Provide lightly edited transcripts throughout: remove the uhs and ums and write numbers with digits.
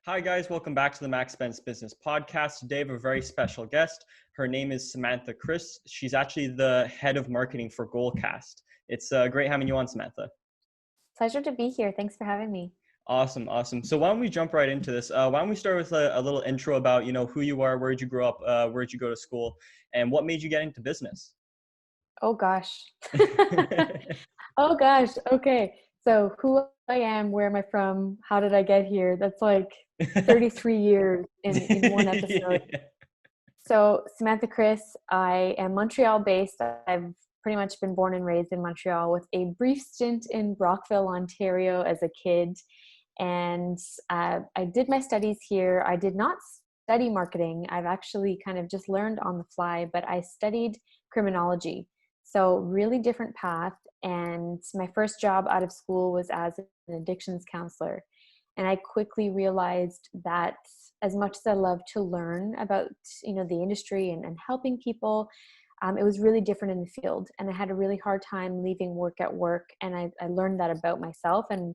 Hi guys, welcome back to the Max Spence Business Podcast. Today we have a very special guest. Her name is Samantha Kris. She's actually the head of marketing for Goalcast. It's great having you on, Samantha. Pleasure to be here. Thanks for having me. Awesome. So why don't we jump right into this? Why don't we start with a little intro about, who you are, where did you grow up, where did you go to school, and what made you get into business? Oh gosh. Oh gosh. Okay. So who I am, where am I from? How did I get here? That's like 33 years in one episode. Yeah. So Samantha Kris, I am Montreal based. I've pretty much been born and raised in Montreal with a brief stint in Brockville, Ontario as a kid. And I did my studies here. I did not study marketing. I've actually kind of just learned on the fly, but I studied criminology. So really different path. And my first job out of school was as an addictions counselor. And I quickly realized that as much as I love to learn about, the industry and helping people, it was really different in the field. And I had a really hard time leaving work at work. And I learned that about myself and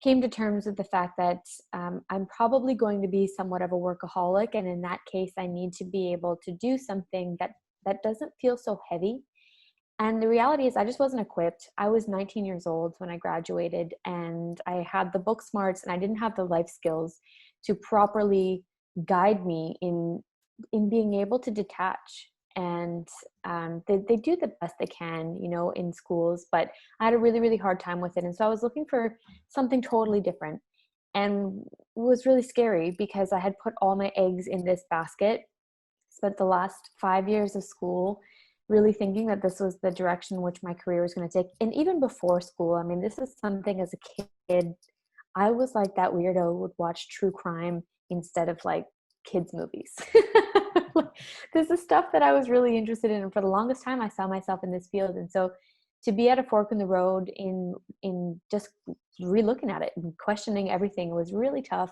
came to terms with the fact that I'm probably going to be somewhat of a workaholic. And in that case, I need to be able to do something that doesn't feel so heavy. And the reality is I just wasn't equipped. I was 19 years old when I graduated, and I had the book smarts and I didn't have the life skills to properly guide me in being able to detach. And they do the best they can, in schools, but I had a really, really hard time with it. And so I was looking for something totally different, and it was really scary because I had put all my eggs in this basket, spent the last 5 years of school really thinking that this was the direction in which my career was going to take. And even before school, I mean, this is something as a kid, I was like that weirdo who would watch true crime instead of like kids movies. This is stuff that I was really interested in. And for the longest time, I saw myself in this field. And so to be at a fork in the road in just re-looking at it and questioning everything was really tough.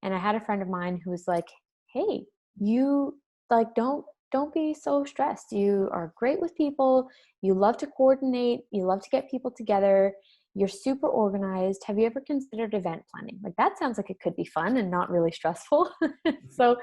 And I had a friend of mine who was like, hey, you like, don't be so stressed. You are great with people. You love to coordinate. You love to get people together. You're super organized. Have you ever considered event planning? Like, that sounds like it could be fun and not really stressful. So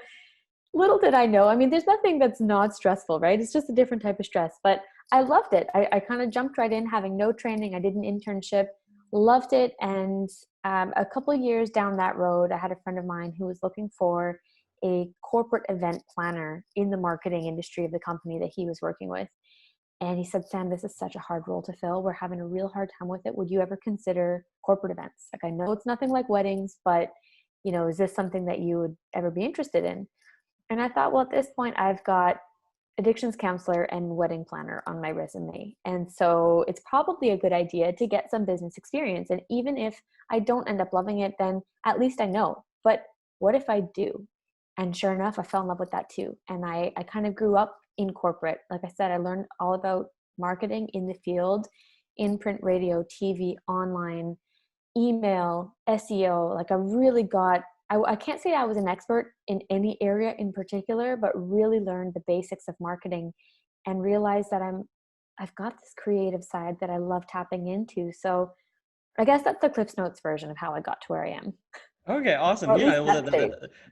little did I know. I mean, there's nothing that's not stressful, right? It's just a different type of stress. But I loved it. I kind of jumped right in, having no training. I did an internship, loved it. And a couple of years down that road, I had a friend of mine who was looking for a corporate event planner in the marketing industry of the company that he was working with. And he said, Sam, this is such a hard role to fill. We're having a real hard time with it. Would you ever consider corporate events? Like, I know it's nothing like weddings, but is this something that you would ever be interested in? And I thought, well, at this point, I've got addictions counselor and wedding planner on my resume. And so it's probably a good idea to get some business experience. And even if I don't end up loving it, then at least I know. But what if I do? And sure enough, I fell in love with that too. And I kind of grew up in corporate. Like I said, I learned all about marketing in the field, in print, radio, TV, online, email, SEO. Like, I really got, I can't say I was an expert in any area in particular, but really learned the basics of marketing and realized that I've got this creative side that I love tapping into. So I guess that's the Cliff's Notes version of how I got to where I am. Okay, awesome. Or at Yeah, least well, that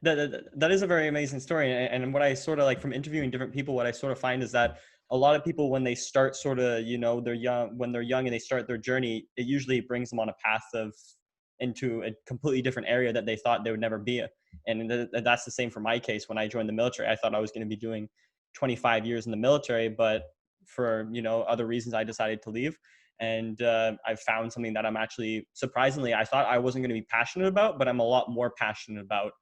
stage. that is a very amazing story. And what I sort of like from interviewing different people, what I sort of find is that a lot of people, when they start sort of, when they're young and they start their journey, it usually brings them on a path into a completely different area that they thought they would never be. And that's the same for my case. When I joined the military, I thought I was going to be doing 25 years in the military, but for, other reasons, I decided to leave. And I've found something that I'm actually, surprisingly, I thought I wasn't going to be passionate about, but I'm a lot more passionate about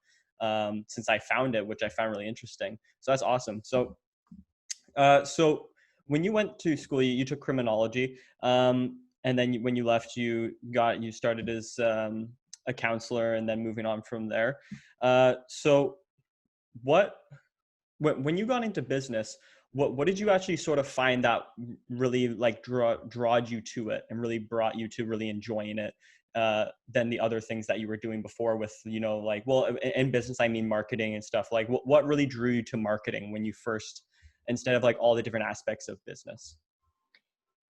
since I found it, which I found really interesting. So that's awesome. So when you went to school, you took criminology, and then when you left, you started as a counselor, and then moving on from there. So when you got into business, what did you actually sort of find that really like drawed you to it and really brought you to really enjoying it than the other things that you were doing before with, in business, I mean, marketing and stuff. Like what really drew you to marketing when you first, instead of like all the different aspects of business?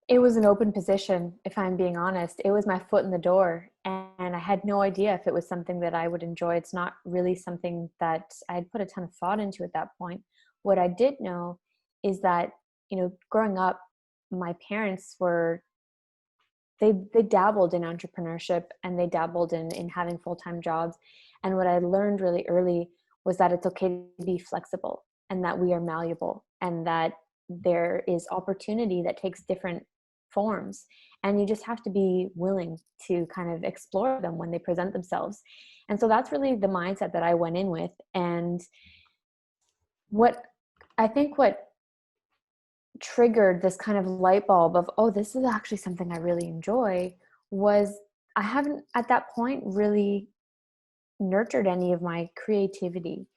It was an open position, if I'm being honest. It was my foot in the door, and I had no idea if it was something that I would enjoy. It's not really something that I had put a ton of thought into at that point. What I did know is that, growing up, my parents were they dabbled in entrepreneurship, and they dabbled in having full-time jobs. And what I learned really early was that it's okay to be flexible, and that we are malleable, and that there is opportunity that takes different forms, and you just have to be willing to kind of explore them when they present themselves. And so that's really the mindset that I went in with. And what I think what triggered this kind of light bulb of, oh, this is actually something I really enjoy, was I haven't at that point really nurtured any of my creativity.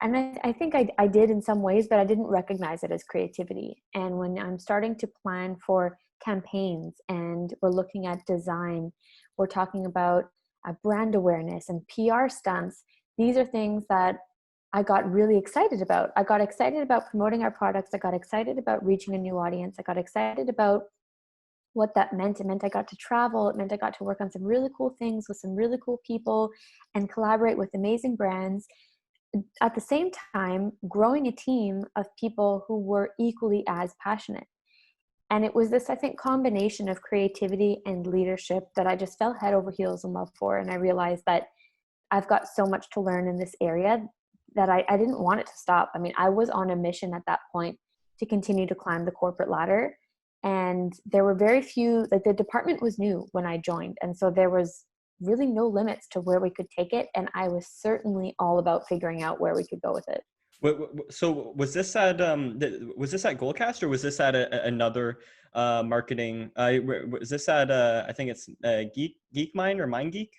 And I think I did in some ways, but I didn't recognize it as creativity. And when I'm starting to plan for campaigns, and we're looking at design, we're talking about brand awareness and PR stunts, these are things that I got really excited about. I got excited about promoting our products. I got excited about reaching a new audience. I got excited about what that meant. It meant I got to travel. It meant I got to work on some really cool things with some really cool people and collaborate with amazing brands. At the same time, growing a team of people who were equally as passionate. And it was this, I think, combination of creativity and leadership that I just fell head over heels in love for. And I realized that I've got so much to learn in this area that I didn't want it to stop. I mean, I was on a mission at that point to continue to climb the corporate ladder. And there were very few, like the department was new when I joined. And so there was really no limits to where we could take it. And I was certainly all about figuring out where we could go with it. So was this at Goalcast, or was this at another marketing? Was this at I think it's Geek Mind or Mind Geek?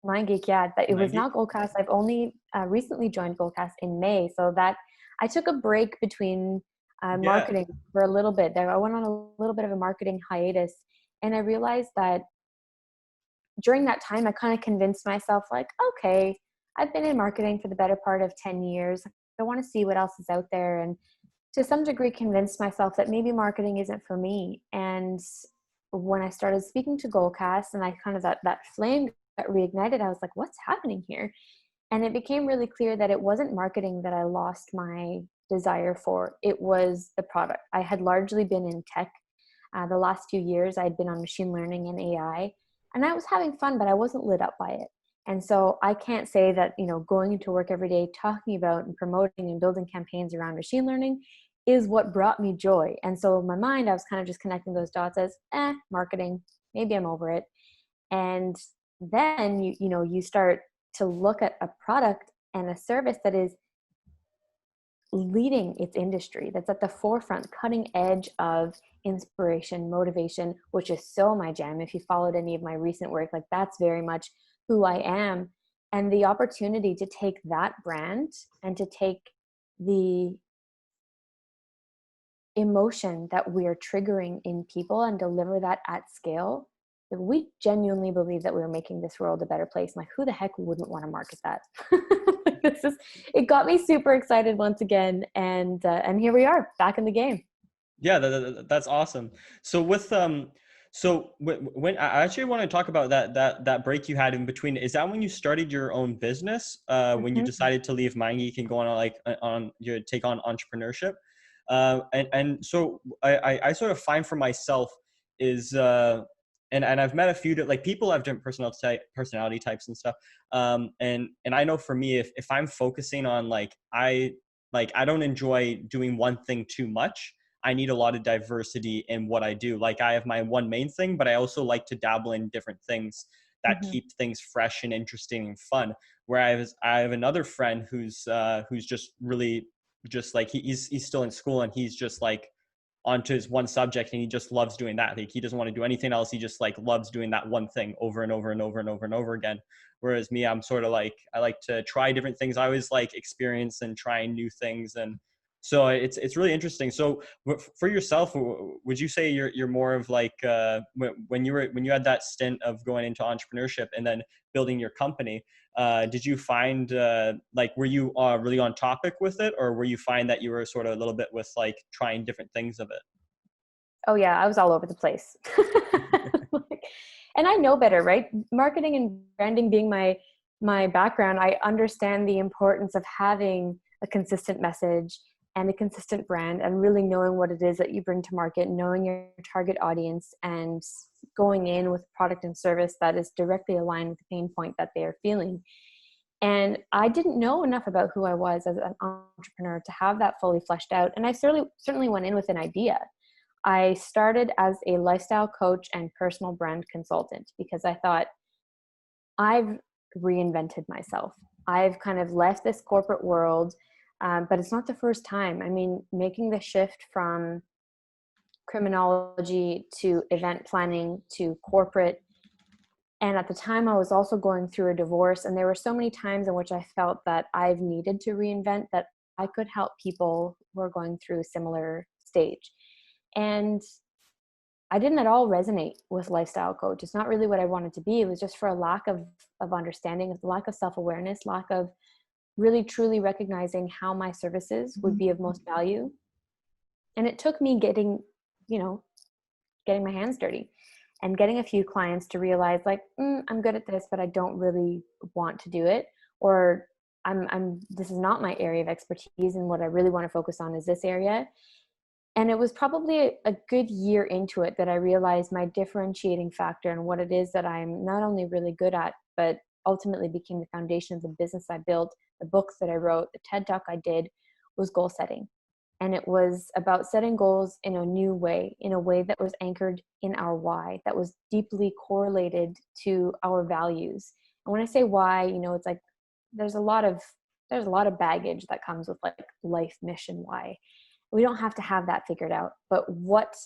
MindGeek, yeah, that it Mind was Geek. not Goalcast. I've only recently joined Goalcast in May, so that I took a break between Yeah. marketing for a little bit there. I went on a little bit of a marketing hiatus, and I realized that during that time, I kind of convinced myself, like, okay, I've been in marketing for the better part of 10 years. I want to see what else is out there, and to some degree convinced myself that maybe marketing isn't for me. And when I started speaking to Goalcast, and I kind of that flame got reignited, I was like, what's happening here? And it became really clear that it wasn't marketing that I lost my desire for. It was the product. I had largely been in tech. The last few years I'd been on machine learning and AI, and I was having fun, but I wasn't lit up by it. And so I can't say that, going into work every day, talking about and promoting and building campaigns around machine learning is what brought me joy. And so in my mind, I was kind of just connecting those dots as, marketing, maybe I'm over it. And then you start to look at a product and a service that is leading its industry, that's at the forefront, cutting edge of inspiration, motivation, which is so my jam. If you followed any of my recent work, like that's very much who I am. And the opportunity to take that brand and to take the emotion that we're triggering in people and deliver that at scale, if we genuinely believe that we're making this world a better place, like who the heck wouldn't want to market that? It got me super excited once again, and here we are back in the game. Yeah, that's awesome. So when I actually want to talk about that break you had in between, is that when you started your own business? When you Mhm. decided to leave MindGeek and go on on your take on entrepreneurship? And so I sort of find for myself is and I've met a few like people have different personality types and stuff. And I know for me, if I'm focusing on I don't enjoy doing one thing too much. I need a lot of diversity in what I do. Like I have my one main thing, but I also like to dabble in different things that Mhm. keep things fresh and interesting and fun. Whereas I have another friend who's just really just like he's still in school, and he's just like onto his one subject, and he just loves doing that. Like he doesn't want to do anything else. He just like loves doing that one thing over and over and over and over and over again. Whereas me, I'm sort of like, I like to try different things. I always like experience and trying new things. And so it's really interesting. So for yourself, would you say you're more of like when you had that stint of going into entrepreneurship and then building your company, did you find like were you really on topic with it, or were you find that you were sort of a little bit with like trying different things of it? Oh yeah, I was all over the place. Like, and I know better, right? Marketing and branding being my background, I understand the importance of having a consistent message and a consistent brand, and really knowing what it is that you bring to market, knowing your target audience, and going in with product and service that is directly aligned with the pain point that they are feeling. And I didn't know enough about who I was as an entrepreneur to have that fully fleshed out. And I certainly went in with an idea. I started as a lifestyle coach and personal brand consultant because I thought, I've reinvented myself. I've kind of left this corporate world, but it's not the first time. I mean, making the shift from criminology to event planning to corporate. And at the time, I was also going through a divorce. And there were so many times in which I felt that I've needed to reinvent, that I could help people who are going through a similar stage. And I didn't at all resonate with lifestyle coach. It's not really what I wanted to be. It was just for a lack of understanding, a lack of self-awareness, lack of really truly recognizing how my services would be of most value. And it took me you know, getting my hands dirty and getting a few clients to realize, like, I'm good at this, but I don't really want to do it. Or this is not my area of expertise, and what I really want to focus on is this area. And it was probably a good year into it that I realized my differentiating factor and what it is that I'm not only really good at, but ultimately became the foundation of the business I built, the books that I wrote, the TED Talk I did, was goal setting. And it was about setting goals in a new way, in a way that was anchored in our why, that was deeply correlated to our values. And when I say why, it's like there's a lot of baggage that comes with like life mission why. We don't have to have that figured out, but what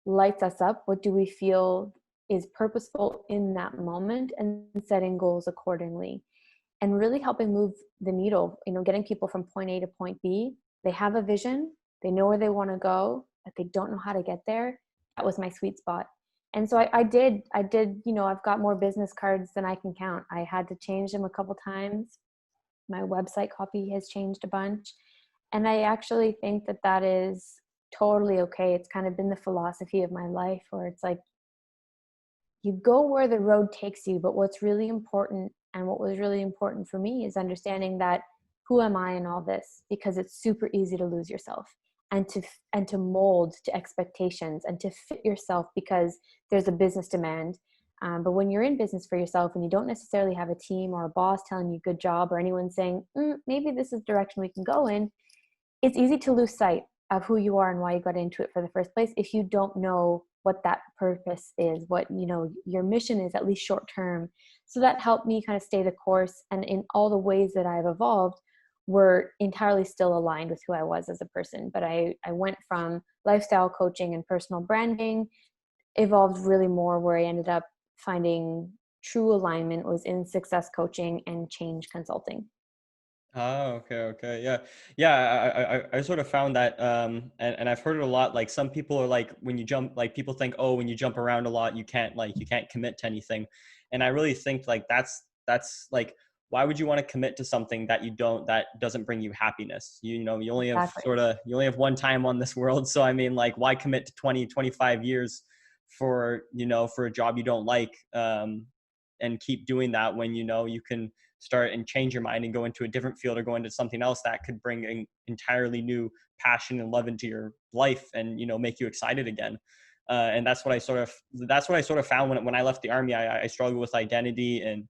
lights us up, what do we feel is purposeful in that moment, and setting goals accordingly, and really helping move the needle, getting people from point A to point B. They have a vision, they know where they want to go, but they don't know how to get there. That was my sweet spot. And so I did, I've got more business cards than I can count. I had to change them a couple times. My website copy has changed a bunch. And I actually think that is totally okay. It's kind of been the philosophy of my life, where it's like, you go where the road takes you, but what's really important, and what was really important for me, is understanding that, who am I in all this? Because it's super easy to lose yourself and to mold to expectations and to fit yourself because there's a business demand. But when you're in business for yourself and you don't necessarily have a team or a boss telling you good job, or anyone saying, maybe this is the direction we can go in, it's easy to lose sight of who you are and why you got into it for the first place if you don't know what that purpose is, what your mission is, at least short term. So that helped me kind of stay the course, and in all the ways that I've evolved were entirely still aligned with who I was as a person. But I went from lifestyle coaching and personal branding, evolved really more, where I ended up finding true alignment was in success coaching and change consulting. Oh, okay. Yeah. Yeah. I sort of found that, and I've heard it a lot. Like some people are like, when you jump, like people think, oh, when you jump around a lot, you can't commit to anything. And I really think like, that's like, why would you want to commit to something that doesn't bring you happiness? You only have Exactly. you only have one time on this world. So, I mean, like, why commit to 20-25 years for, for a job you don't like, and keep doing that when, you can start and change your mind and go into a different field, or go into something else that could bring an entirely new passion and love into your life, and make you excited again. And that's what I sort of found when I left the army. I struggled with identity and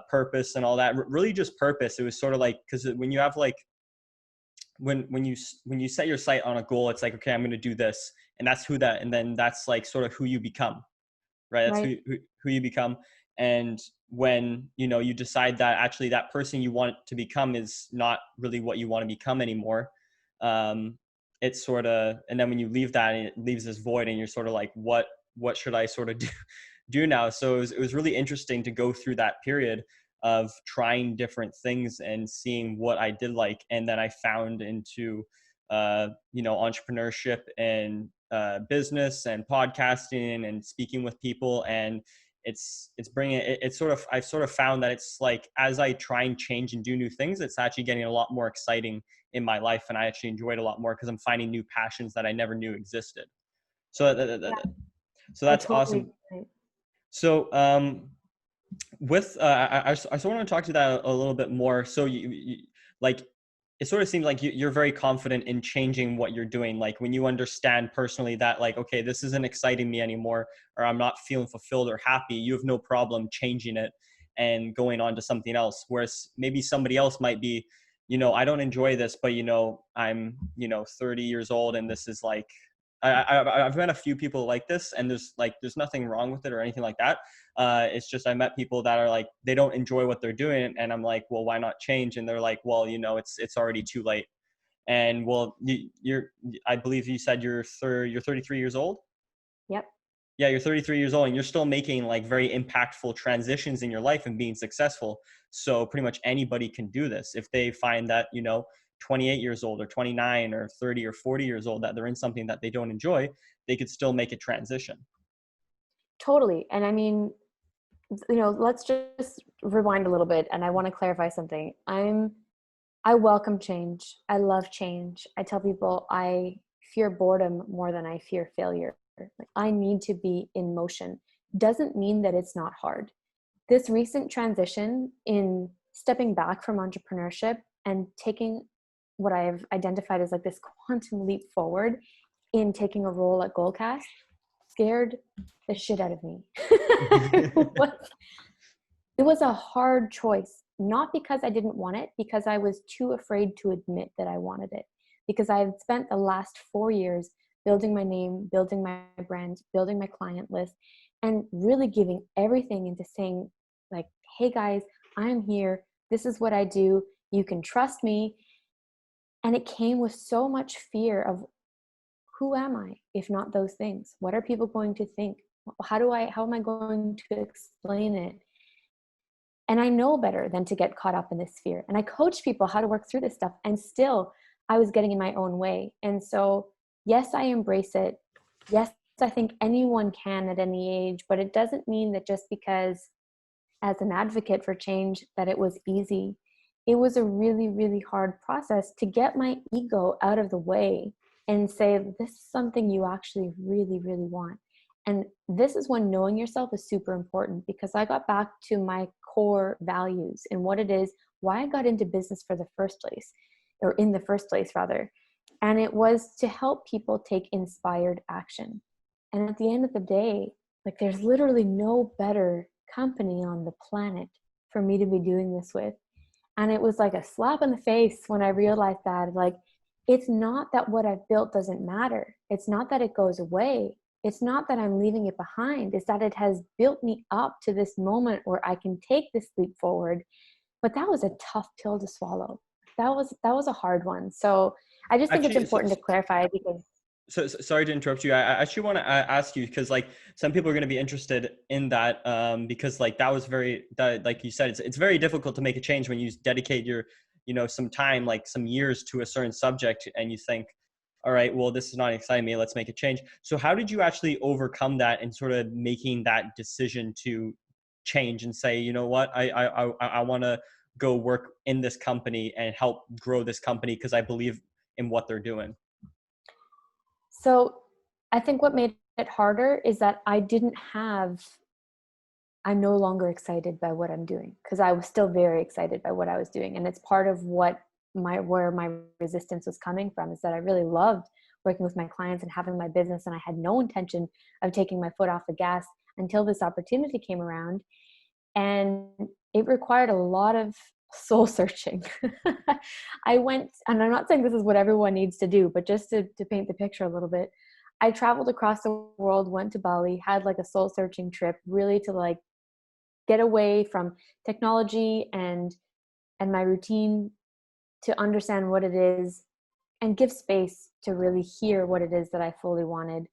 purpose and all that. Really just purpose. It was sort of like, because when you have like, when you set your sight on a goal, it's like, okay, I'm going to do this, and and then that's like sort of who you become, right? That's Right. who you become. And when you decide that actually that person you want to become is not really what you want to become anymore, it's sort of, and then when you leave that, it leaves this void, and you're sort of like, what should I sort of do now? So it was really interesting to go through that period of trying different things and seeing what I did like. And then I found into entrepreneurship and business and podcasting and speaking with people. And it's bringing it's sort of, I've sort of found that it's like, as I try and change and do new things, it's actually getting a lot more exciting in my life, and I actually enjoy it a lot more because I'm finding new passions that I never knew existed. So Yeah, so I that's totally awesome. agree. So with I sort of want to talk to that a little bit more. So you like, it sort of seems like you're very confident in changing what you're doing. Like when you understand personally that like, okay, this isn't exciting me anymore, or I'm not feeling fulfilled or happy, you have no problem changing it and going on to something else. Whereas maybe somebody else might be, I don't enjoy this, but I'm 30 years old and this is like, I've met a few people like this, and there's nothing wrong with it or anything like that. It's just I met people that are like, they don't enjoy what they're doing, and I'm like, well, why not change? And they're like, well, it's already too late. And well, you're I believe you said you're 33 years old. Yep. Yeah, you're 33 years old and you're still making like very impactful transitions in your life and being successful. So pretty much anybody can do this if they find that 28 years old or 29 or 30 or 40 years old, that they're in something that they don't enjoy, they could still make a transition. Totally. And I mean, let's just rewind a little bit, and I want to clarify something. I welcome change. I love change. I tell people I fear boredom more than I fear failure. Like, I need to be in motion. Doesn't mean that it's not hard. This recent transition in stepping back from entrepreneurship and taking what I've identified as like this quantum leap forward in taking a role at Goalcast scared the shit out of me. It was a hard choice, not because I didn't want it, because I was too afraid to admit that I wanted it. Because I had spent the last 4 years building my name, building my brand, building my client list, and really giving everything into saying, like, hey guys, I'm here. This is what I do. You can trust me. And it came with so much fear of, who am I if not those things? What are people going to think? How am I going to explain it? And I know better than to get caught up in this fear. And I coach people how to work through this stuff. And still, I was getting in my own way. And so, yes, I embrace it. Yes, I think anyone can at any age, but it doesn't mean that just because, as an advocate for change, that it was easy. It was a really, really hard process to get my ego out of the way and say, this is something you actually really, really want. And this is when knowing yourself is super important, because I got back to my core values and what it is, why I got into business for the first place, or in the first place rather. And it was to help people take inspired action. And at the end of the day, like, there's literally no better company on the planet for me to be doing this with. And it was like a slap in the face when I realized that, like, it's not that what I've built doesn't matter. It's not that it goes away. It's not that I'm leaving it behind. It's that it has built me up to this moment where I can take this leap forward. But that was a tough pill to swallow. That was a hard one. So I just think it's Actually, important to clarify, because sorry to interrupt you. I actually want to ask you, because like some people are going to be interested in that, because like that was like you said, it's very difficult to make a change when you dedicate your some time, like some years, to a certain subject, and you think, all right, well, this is not exciting me, let's make a change. So how did you actually overcome that and sort of making that decision to change and say, you know what, I want to go work in this company and help grow this company because I believe in what they're doing? so I think what made it harder is that I'm no longer excited by what I'm doing, because I was still very excited by what I was doing. And it's part of where my resistance was coming from, is that I really loved working with my clients and having my business. And I had no intention of taking my foot off the gas until this opportunity came around. And it required a lot of soul searching. I went, and I'm not saying this is what everyone needs to do, but just to paint the picture a little bit, I traveled across the world, went to Bali, had like a soul searching trip, really to like get away from technology and my routine, to understand what it is and give space to really hear what it is that I fully wanted.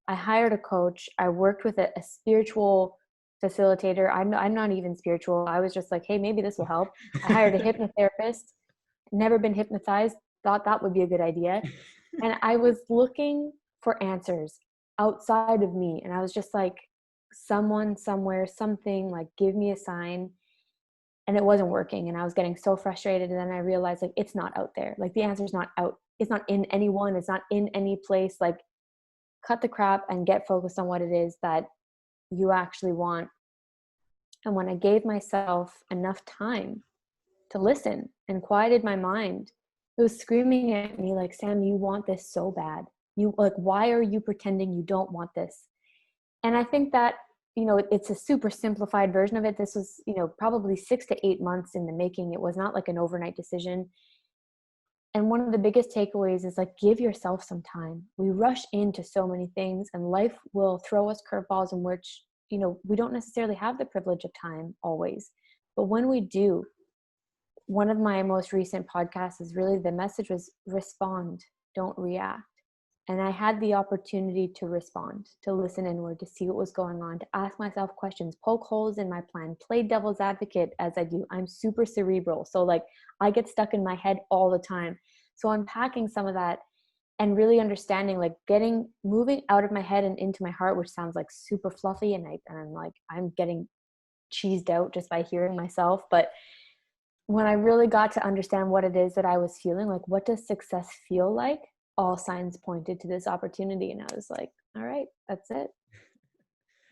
I hired a coach. I worked with a spiritual facilitator. I'm not even spiritual. I was just like, hey, maybe this will help. I hired a hypnotherapist, never been hypnotized, thought that would be a good idea. And I was looking for answers outside of me. And I was just like, someone, somewhere, something, like, give me a sign. And it wasn't working. And I was getting so frustrated. And then I realized, like, it's not out there. Like, the answer's not out. It's not in anyone. It's not in any place. Like, cut the crap and get focused on what it is that you actually want. And when I gave myself enough time to listen and quieted my mind, it was screaming at me like, Sam, you want this so bad. You like, why are you pretending you don't want this? And I think that, it's a super simplified version of it. This was, probably 6 to 8 months in the making. It was not like an overnight decision. And one of the biggest takeaways is like, give yourself some time. We rush into so many things, and life will throw us curveballs in which, we don't necessarily have the privilege of time always. But when we do, one of my most recent podcasts is really, the message was respond, don't react. And I had the opportunity to respond, to listen inward, to see what was going on, to ask myself questions, poke holes in my plan, play devil's advocate as I do. I'm super cerebral. So like, I get stuck in my head all the time. So unpacking some of that and really understanding, like moving out of my head and into my heart, which sounds like super fluffy. And I'm getting cheesed out just by hearing myself. But when I really got to understand what it is that I was feeling, like, what does success feel like? All signs pointed to this opportunity. And I was like, all right, that's it.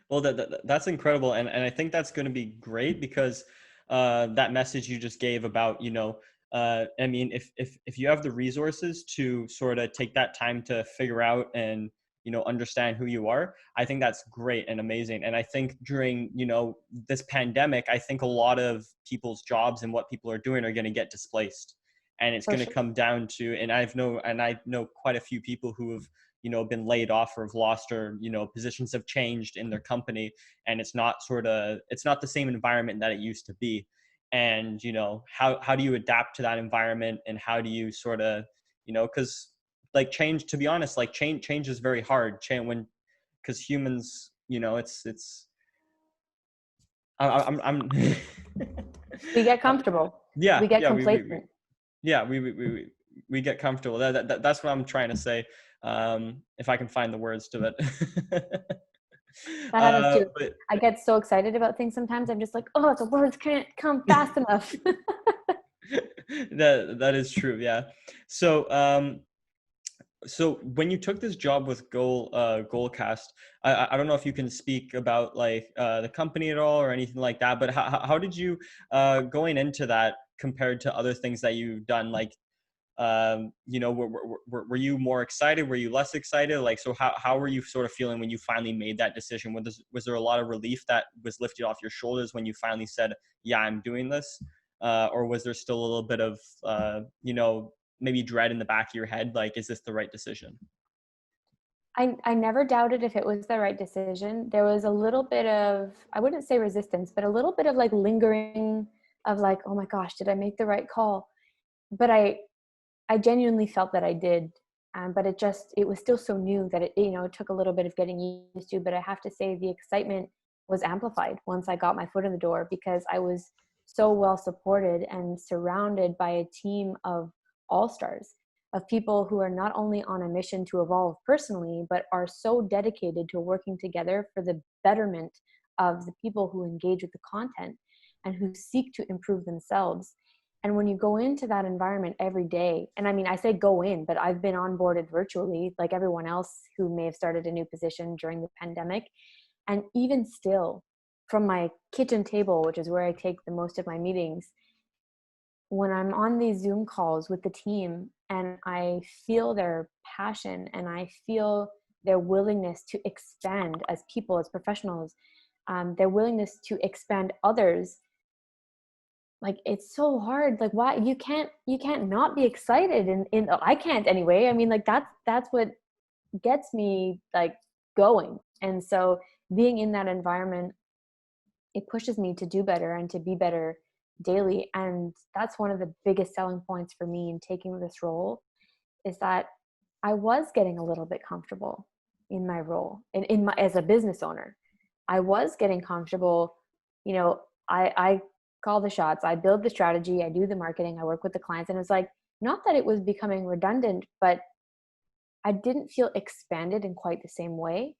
Well, that's incredible. And I think that's going to be great because that message you just gave about, I mean, if you have the resources to sort of take that time to figure out and, understand who you are, I think that's great and amazing. And I think during, this pandemic, I think a lot of people's jobs and what people are doing are going to get displaced. And it's going to come down to, and I know quite a few people who have, been laid off or have lost, or, positions have changed in their company, and it's not the same environment that it used to be. And, how do you adapt to that environment, and how do you sort of, because like change, to be honest, like change is very hard. Because humans, it's, I'm We get comfortable. yeah, We get yeah, complacent. we get comfortable. That's what I'm trying to say. If I can find the words to it. That happens too. But I get so excited about things sometimes. I'm just like, oh, the words can't come fast enough. that is true. Yeah. So when you took this job with Goalcast, I don't know if you can speak about like the company at all or anything like that, but how did you going into that compared to other things that you've done? Like, were you more excited? Were you less excited? Like, so how were you sort of feeling when you finally made that decision? Was there a lot of relief that was lifted off your shoulders when you finally said, yeah, I'm doing this? Or was there still a little bit of, maybe dread in the back of your head? Like, is this the right decision? I never doubted if it was the right decision. There was a little bit of, I wouldn't say resistance, but a little bit of like lingering of like, oh my gosh, did I make the right call? But I genuinely felt that I did. But it was still so new that it took a little bit of getting used to. But I have to say the excitement was amplified once I got my foot in the door, because I was so well supported and surrounded by a team of all-stars, of people who are not only on a mission to evolve personally, but are so dedicated to working together for the betterment of the people who engage with the content and who seek to improve themselves. And when you go into that environment every day, and I mean, I say go in, but I've been onboarded virtually like everyone else who may have started a new position during the pandemic. And even still, from my kitchen table, which is where I take the most of my meetings, when I'm on these Zoom calls with the team and I feel their passion and I feel their willingness to expand as people, as professionals, their willingness to expand others, like, it's so hard. Like, why you can't not be excited, and I can't anyway. I mean, like, that's what gets me like going. And so being in that environment, it pushes me to do better and to be better daily. And that's one of the biggest selling points for me in taking this role, is that I was getting a little bit comfortable in my role, in my, as a business owner. I was getting comfortable. I call the shots, I build the strategy, I do the marketing, I work with the clients. And it's like, not that it was becoming redundant, but I didn't feel expanded in quite the same way,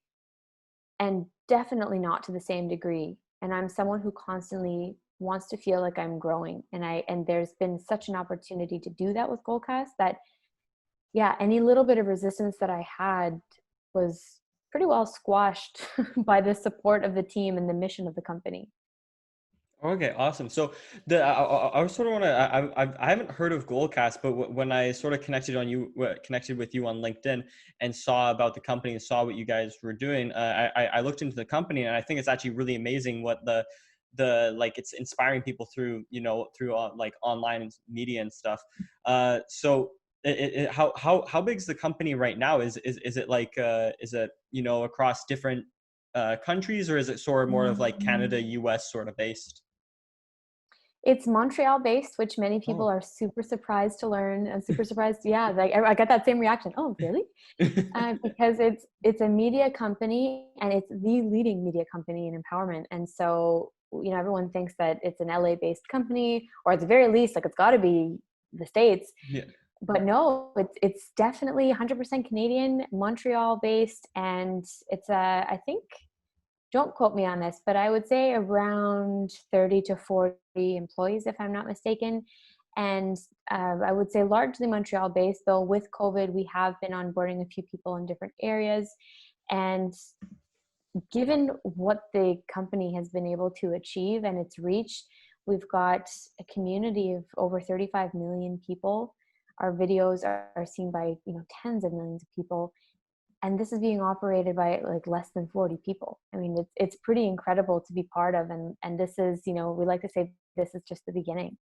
and definitely not to the same degree. And I'm someone who constantly wants to feel like I'm growing. And there's been such an opportunity to do that with Goalcast that, yeah, any little bit of resistance that I had was pretty well squashed by the support of the team and the mission of the company. Okay, awesome. So I sort of want to I haven't heard of Goalcast, but when I sort of connected with you on LinkedIn and saw about the company and saw what you guys were doing, I looked into the company, and I think it's actually really amazing what the like it's inspiring people through through like online media and stuff. So how big is the company right now? Is it like is it across different countries, or is it sort of more of like Canada, US sort of based? It's Montreal based, which many people Oh. are super surprised to learn. I'm super surprised. Yeah, like I got that same reaction. Oh, really? Because it's a media company, and it's the leading media company in empowerment. And so, everyone thinks that it's an LA based company, or at the very least, like it's got to be the States. Yeah. But no, it's definitely 100% Canadian, Montreal based, and it's I think, don't quote me on this, but I would say around 30 to 40 employees, if I'm not mistaken. And I would say largely Montreal based, though with COVID, we have been onboarding a few people in different areas. And given what the company has been able to achieve and its reach, we've got a community of over 35 million people. Our videos are seen by tens of millions of people, and this is being operated by like less than 40 people. I mean, it's pretty incredible to be part of, and this is, we like to say, this is just the beginning.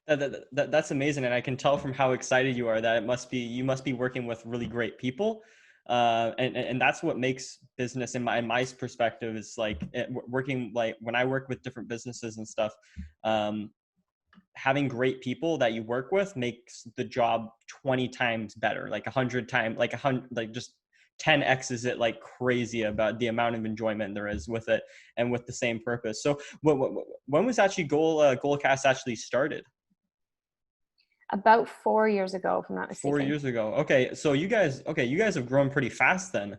That's amazing, and I can tell from how excited you are that you must be working with really great people, and that's what makes business in my perspective is like working, like when I work with different businesses and stuff. Having great people that you work with makes the job 20 times better, like 100 times, like 100, like just 10x is it like crazy about the amount of enjoyment there is with it and with the same purpose. So when was actually Goalcast actually started? About 4 years ago, if I'm not 4 mistaken. years ago. You guys have grown pretty fast then.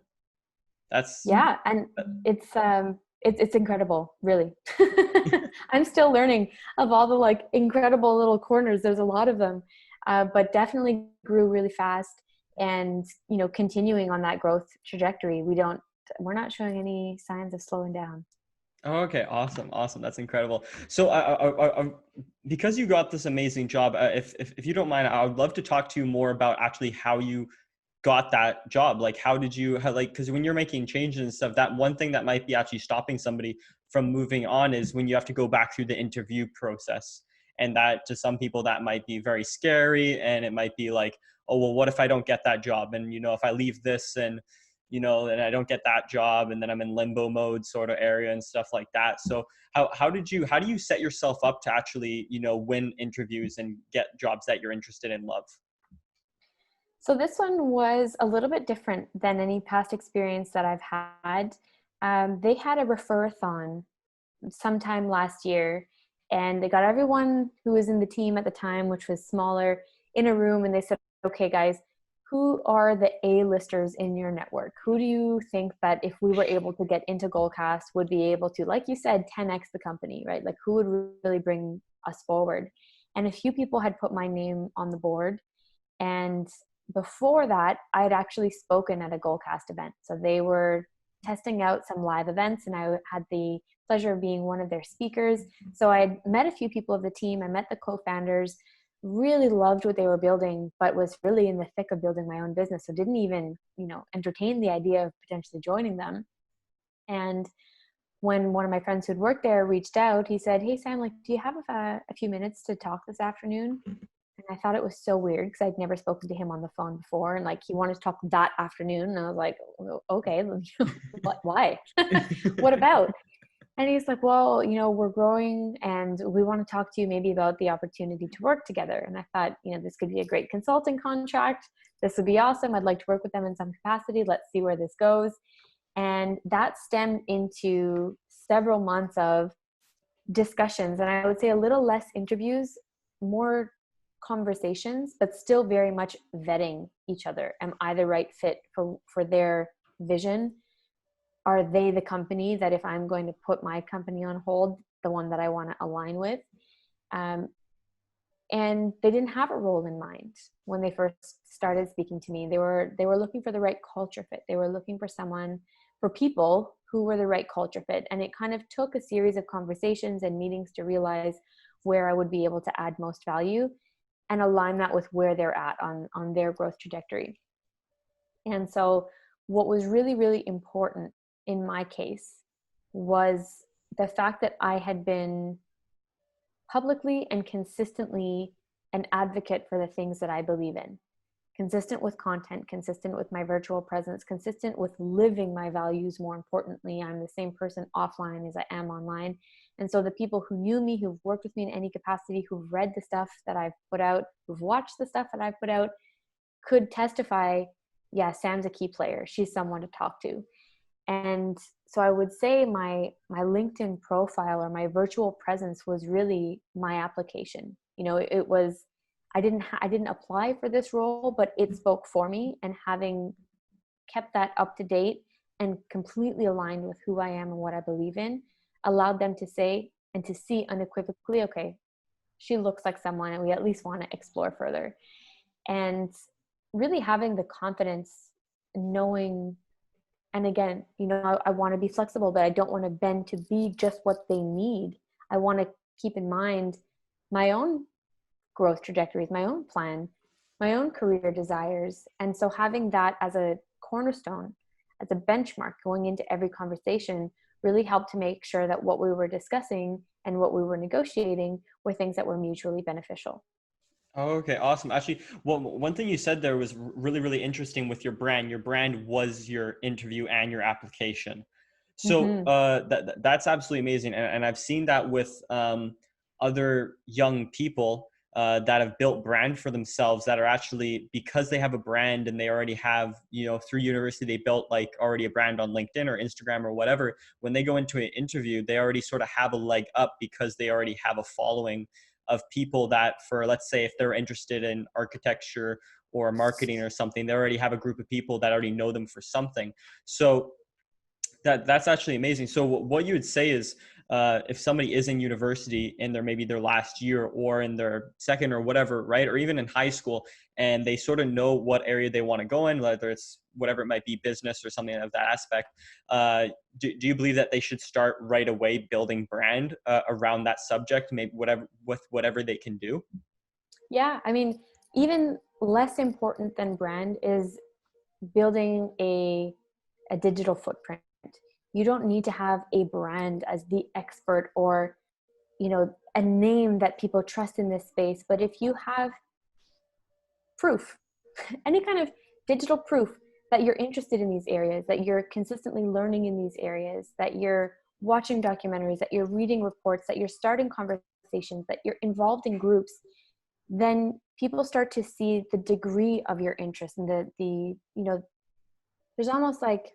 That's Yeah, and it's incredible, really. I'm still learning of all the like incredible little corners. There's a lot of them, but definitely grew really fast, and continuing on that growth trajectory. We're not showing any signs of slowing down. okay. Awesome. That's incredible. So because you got this amazing job, if you don't mind, I would love to talk to you more about actually how you got that job. Like like, because when you're making changes and stuff, that one thing that might be actually stopping somebody from moving on is when you have to go back through the interview process. And that to some people that might be very scary, and it might be like, oh well, what if I don't get that job, and if I leave this and and I don't get that job, and then I'm in limbo mode sort of area and stuff like that. So how do you set yourself up to actually win interviews and get jobs that you're interested in, love? So this one was a little bit different than any past experience that I've had. They had a refer-a-thon sometime last year, and they got everyone who was in the team at the time, which was smaller, in a room, and they said, okay guys, who are the A-listers in your network? Who do you think that if we were able to get into Goalcast would be able to, like you said, 10x the company, right? Like who would really bring us forward? And a few people had put my name on the board. And before that, I had actually spoken at a Goalcast event. So they were testing out some live events, and I had the pleasure of being one of their speakers. So I met a few people of the team. I met the co-founders, really loved what they were building, but was really in the thick of building my own business. So didn't even, entertain the idea of potentially joining them. And when one of my friends who'd worked there reached out, he said, hey, Sam, like, do you have a few minutes to talk this afternoon? And I thought it was so weird because I'd never spoken to him on the phone before. And like, he wanted to talk that afternoon. And I was like, okay, what, why? What about? And he's like, well, we're growing and we want to talk to you maybe about the opportunity to work together. And I thought, this could be a great consulting contract. This would be awesome. I'd like to work with them in some capacity. Let's see where this goes. And that stemmed into several months of discussions. And I would say a little less interviews, more conversations, but still very much vetting each other. Am I the right fit for their vision? Are they the company that if I'm going to put my company on hold, the one that I want to align with? and they didn't have a role in mind when they first started speaking to me. They were looking for the right culture fit. They were looking for people who were the right culture fit. And it kind of took a series of conversations and meetings to realize where I would be able to add most value and align that with where they're at on their growth trajectory. And so what was really, really important in my case was the fact that I had been publicly and consistently an advocate for the things that I believe in. Consistent with content, consistent with my virtual presence, consistent with living my values. More importantly, I'm the same person offline as I am online. And so the people who knew me, who've worked with me in any capacity, who've read the stuff that I've put out, who've watched the stuff that I've put out, could testify, yeah, Sam's a key player. She's someone to talk to. And so I would say my LinkedIn profile or my virtual presence was really my application. You know, it was, I didn't apply for this role, but it spoke for me. And having kept that up to date and completely aligned with who I am and what I believe in, allowed them to say and to see unequivocally, okay, she looks like someone and we at least want to explore further. And really having the confidence, knowing, and again, you know, I want to be flexible, but I don't want to bend to be just what they need. I want to keep in mind my own growth trajectories, my own plan, my own career desires. And so having that as a cornerstone, as a benchmark going into every conversation really helped to make sure that what we were discussing and what we were negotiating were things that were mutually beneficial. Oh, okay, awesome. Actually, well, one thing you said there was really, really interesting with your brand. Your brand was your interview and your application. So Mm-hmm. that's absolutely amazing. And I've seen that with other young people that have built brand for themselves that are actually, because they have a brand and they already have, you know, through university, they built like already a brand on LinkedIn or Instagram or whatever. When they go into an interview, they already sort of have a leg up because they already have a following of people that, for, let's say, if they're interested in architecture or marketing or something, they already have a group of people that already know them for something. So that's actually amazing. So what you would say is, if somebody is in university and they're maybe their last year or in their second or whatever, right, or even in high school, and they sort of know what area they want to go in, whether it's whatever it might be, business or something of that aspect, do you believe that they should start right away building brand around that subject, maybe whatever they can do? Yeah, I mean, even less important than brand is building a digital footprint. You don't need to have a brand as the expert or, you know, a name that people trust in this space. But if you have proof, any kind of digital proof that you're interested in these areas, that you're consistently learning in these areas, that you're watching documentaries, that you're reading reports, that you're starting conversations, that you're involved in groups, then people start to see the degree of your interest and the you know, there's almost like,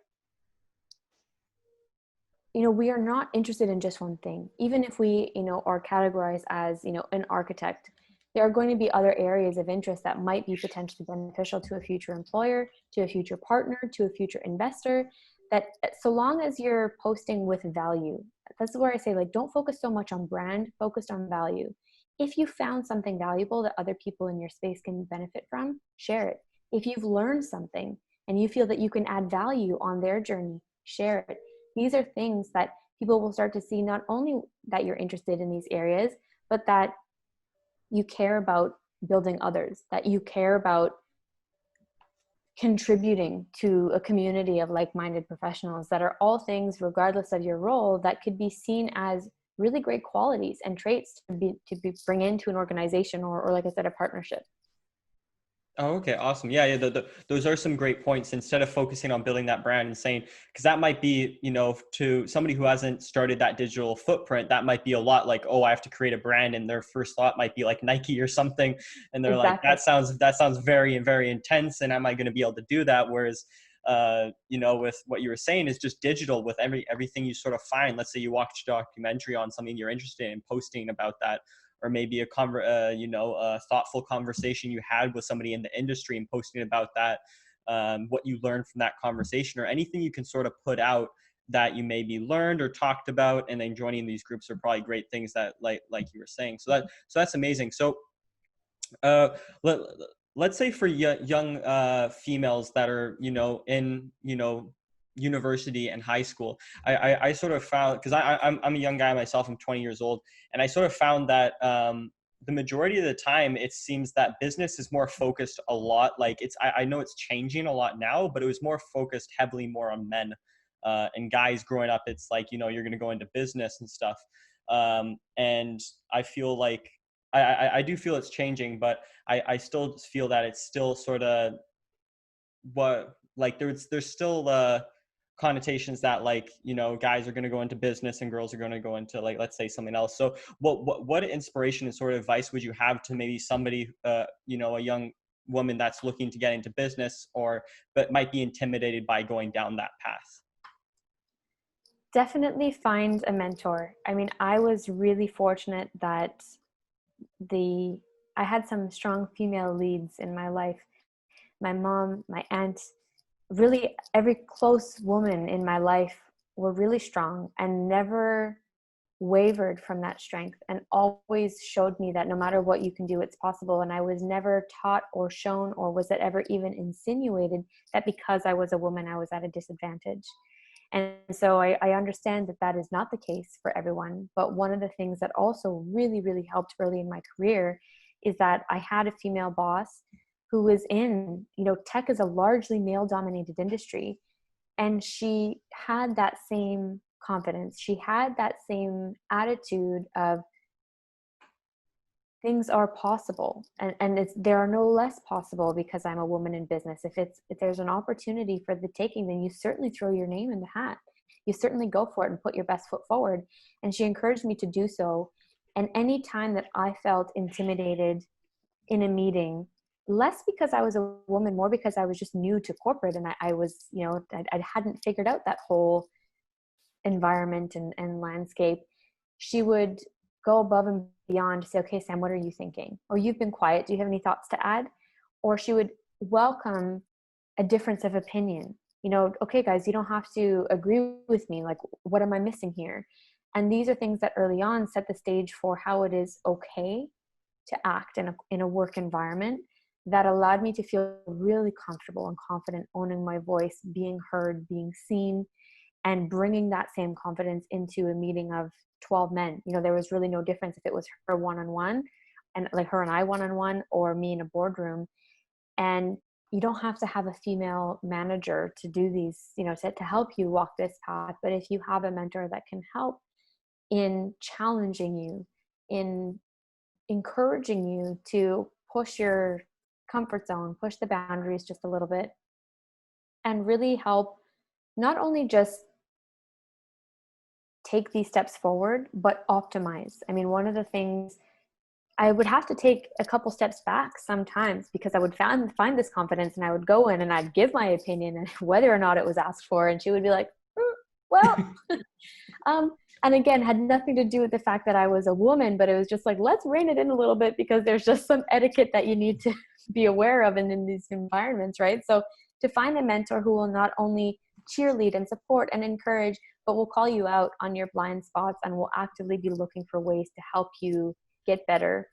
you know, we are not interested in just one thing. Even if we, you know, are categorized as, you know, an architect, there are going to be other areas of interest that might be potentially beneficial to a future employer, to a future partner, to a future investor. That so long as you're posting with value, that's where I say, like, don't focus so much on brand, focus on value. If you found something valuable that other people in your space can benefit from, share it. If you've learned something and you feel that you can add value on their journey, share it. These are things that people will start to see, not only that you're interested in these areas, but that you care about building others, that you care about contributing to a community of like-minded professionals, that are all things, regardless of your role, that could be seen as really great qualities and traits to bring into an organization or like I said, a partnership. Oh, okay, awesome. Yeah, yeah. Those are some great points. Instead of focusing on building that brand and saying, because that might be, you know, to somebody who hasn't started that digital footprint, that might be a lot like, oh, I have to create a brand, and their first thought might be like Nike or something, and they're like, Exactly. that sounds very very intense, and am I going to be able to do that? Whereas, you know, with what you were saying is just digital, with everything you sort of find. Let's say you watch a documentary on something you're interested in, posting about that, or maybe a thoughtful conversation you had with somebody in the industry and posting about that, what you learned from that conversation, or anything you can sort of put out that you maybe learned or talked about. And then joining these groups are probably great things that, like you were saying. So that's amazing. So uh, let, let's say for young females that are, in, university and high school, I sort of found, because I'm a young guy myself, I'm 20 years old, and I sort of found that the majority of the time it seems that business is more focused a lot, like I know it's changing a lot now, but it was more focused heavily more on men, and guys growing up, it's like, you're going to go into business and stuff. And I feel like I do feel it's changing, but I still feel that it's still sort of what, like there's still connotations that, like, guys are going to go into business and girls are going to go into, like, let's say something else. So what inspiration and sort of advice would you have to maybe somebody, a young woman that's looking to get into business, or but might be intimidated by going down that path? Definitely find a mentor. I mean, I was really fortunate that the I had some strong female leads in my life. My mom, my aunt, really every close woman in my life were really strong and never wavered from that strength, and always showed me that no matter what you can do, it's possible. And I was never taught or shown, or was it ever even insinuated, that because I was a woman I was at a disadvantage. And so I understand that that is not the case for everyone. But one of the things that also really, really helped early in my career is that I had a female boss who was in, tech is a largely male dominated industry. And she had that same confidence. She had that same attitude of things are possible, and there are no less possible because I'm a woman in business. If there's an opportunity for the taking, then you certainly throw your name in the hat. You certainly go for it and put your best foot forward. And she encouraged me to do so. And any time that I felt intimidated in a meeting, less because I was a woman, more because I was just new to corporate, and I was, I hadn't figured out that whole environment and landscape, she would go above and beyond to say, okay, Sam, what are you thinking? Or you've been quiet. Do you have any thoughts to add? Or she would welcome a difference of opinion. Okay, guys, you don't have to agree with me. Like, what am I missing here? And these are things that early on set the stage for how it is okay to act in a work environment, that allowed me to feel really comfortable and confident owning my voice, being heard, being seen, and bringing that same confidence into a meeting of 12 men. There was really no difference if it was her one-on-one, and like her and I one-on-one, or me in a boardroom. And you don't have to have a female manager to do these, to help you walk this path. But if you have a mentor that can help in challenging you, in encouraging you to push your comfort zone, push the boundaries just a little bit, and really help not only just take these steps forward, but optimize. I mean, one of the things, I would have to take a couple steps back sometimes, because I would find this confidence, and I would go in and I'd give my opinion, and whether or not it was asked for, and she would be like, well, and again, had nothing to do with the fact that I was a woman, but it was just like, let's rein it in a little bit, because there's just some etiquette that you need to be aware of in these environments, right? So to find a mentor who will not only cheerlead and support and encourage, but will call you out on your blind spots, and will actively be looking for ways to help you get better,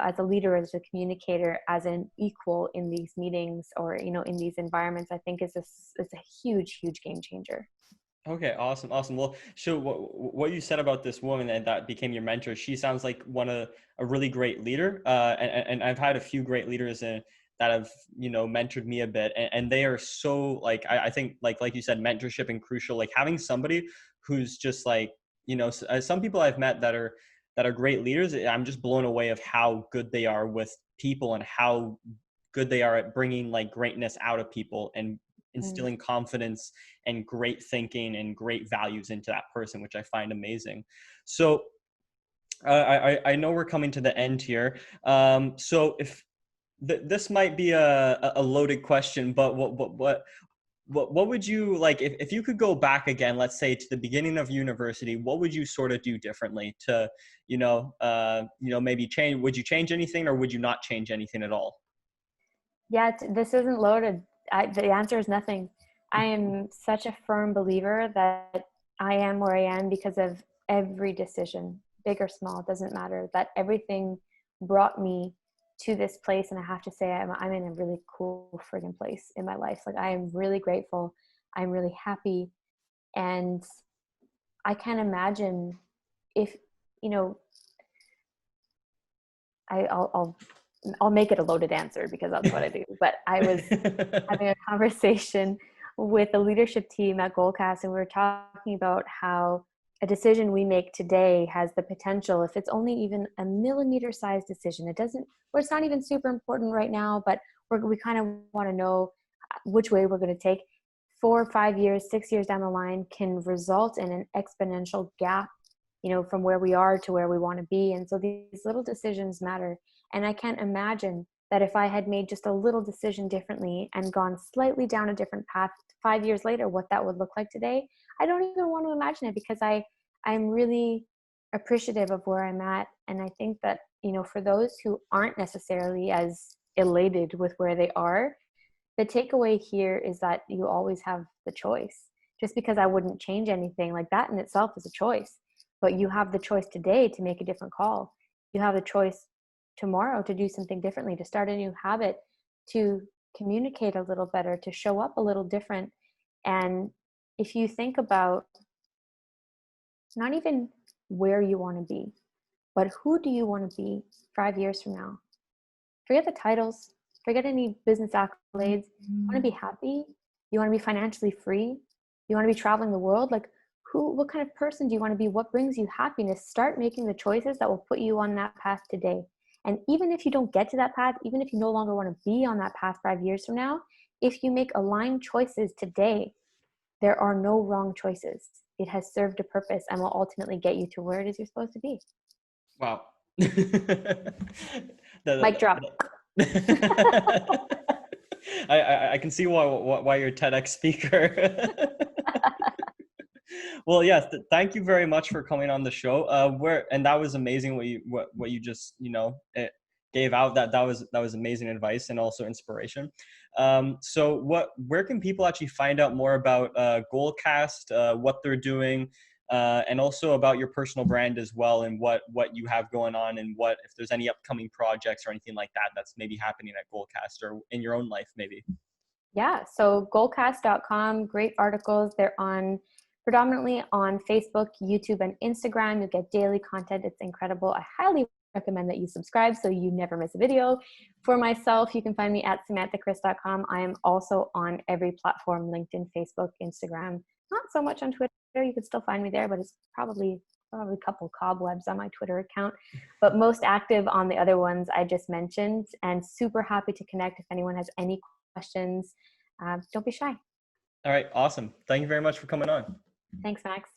as a leader, as a communicator, as an equal in these meetings, or, in these environments, I think is a huge, huge game changer. Okay, awesome. Well, so what you said about this woman and that became your mentor, she sounds like a really great leader. And I've had a few great leaders that have, mentored me a bit, and they are so, like, I think like you said, mentorship and crucial, like having somebody who's just like, some people I've met that are great leaders. I'm just blown away of how good they are with people, and how good they are at bringing like greatness out of people, and Mm. instilling confidence and great thinking and great values into that person, which I find amazing. So I know we're coming to the end here. So if this might be a loaded question, but what would you like, if you could go back again, let's say to the beginning of university, what would you sort of do differently to, maybe change? Would you change anything, or would you not change anything at all? Yeah, this isn't loaded. The answer is nothing. I am such a firm believer that I am where I am because of every decision, big or small, it doesn't matter, that everything brought me to this place. And I have to say, I'm in a really cool friggin' place in my life. Like, I am really grateful. I'm really happy. And I can't imagine if, you know, I'll make it a loaded answer because that's what I do. But I was having a conversation with the leadership team at Goalcast, and we were talking about how a decision we make today has the potential, if it's only even a millimeter sized decision, or it's not even super important right now, but we kind of want to know which way we're going to take. 4 or 5 years, 6 years down the line can result in an exponential gap, you know, from where we are to where we want to be. And so these little decisions matter. And I can't imagine that if I had made just a little decision differently and gone slightly down a different path 5 years later, what that would look like today. I don't even want to imagine it, because I'm really appreciative of where I'm at. And I think that, you know, for those who aren't necessarily as elated with where they are, the takeaway here is that you always have the choice. Just because I wouldn't change anything, like that in itself is a choice. But you have the choice today to make a different call. You have the choice tomorrow to do something differently, to start a new habit, to communicate a little better, to show up a little different. And if you think about not even where you want to be, but who do you want to be 5 years from now? Forget the titles, forget any business accolades. You want to be happy? You want to be financially free? You want to be traveling the world? Like, what kind of person do you want to be? What brings you happiness? Start making the choices that will put you on that path today. And even if you don't get to that path, even if you no longer want to be on that path 5 years from now, if you make aligned choices today, there are no wrong choices. It has served a purpose and will ultimately get you to where it is you're supposed to be. Wow. Mic drop. I can see why you're a TEDx speaker. Well, yes, thank you very much for coming on the show. And that was amazing what you just, you know, gave out. That was amazing advice and also inspiration. So where can people actually find out more about Goalcast, what they're doing, and also about your personal brand as well, and what you have going on, and if there's any upcoming projects or anything like that that's maybe happening at Goalcast or in your own life maybe? Yeah, so goalcast.com, great articles. They're predominantly on Facebook, YouTube, and Instagram. You get daily content. It's incredible. I highly recommend that you subscribe so you never miss a video. For myself, you can find me at samanthakris.com. I am also on every platform: LinkedIn, Facebook, Instagram. Not so much on Twitter. You can still find me there, but it's probably a couple cobwebs on my Twitter account. But most active on the other ones I just mentioned, and super happy to connect if anyone has any questions. Don't be shy. All right. Awesome. Thank you very much for coming on. Thanks, Max.